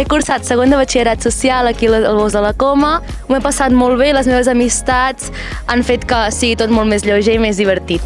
cursat segon de batxillerat social aquí al Bosc de la Coma, m'ho he passat molt bé, les meves amistats han fet que sigui tot molt més lleuger i més divertit.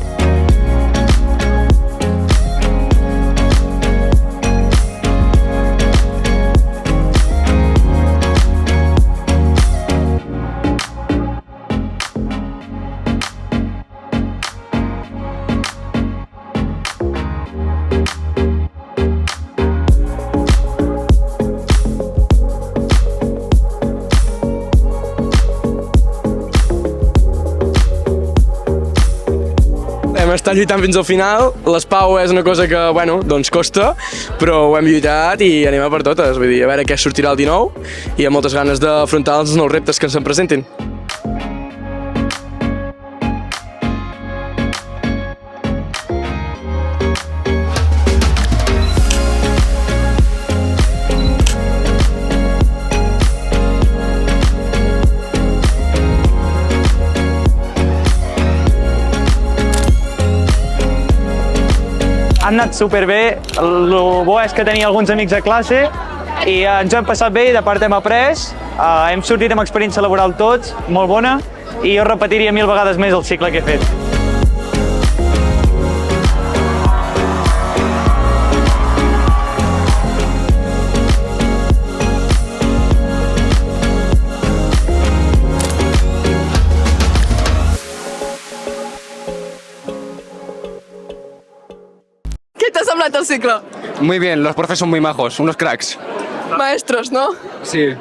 Hem estat lluitant fins al final, l'espau és una cosa que, bueno, doncs costa, però ho hem lluitat i anem a per totes, vull dir, a veure què sortirà el 19 i amb moltes ganes d'afrontar els nous reptes que se'n presentin. Han anat superbé, el bo és que tenia alguns amics a classe i ens ho hem passat bé i de part hem après, hem sortit amb experiència laboral tots, molt bona, i jo repetiria 1000 vegades més el cicle que he fet. ¿Qué te ha semblat el cicle? Muy bien, los profes son muy majos, unos cracks. Maestros, no? Sí.